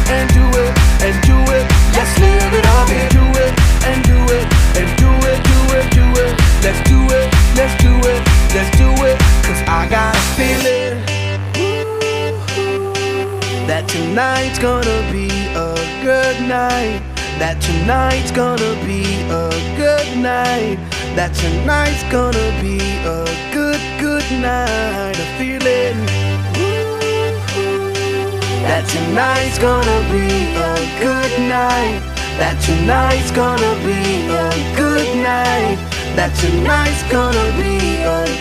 and do it, and do it. Let's live it up and do it, and do it, and do it, do it, do it. Let's do it, let's do it, let's do it. Cause I got a feeling that tonight's gonna be a good night. That tonight's gonna be a good night. That tonight's gonna be a good, good night. A feeling that tonight's gonna be a good night. That tonight's gonna be a good night. That tonight's gonna be a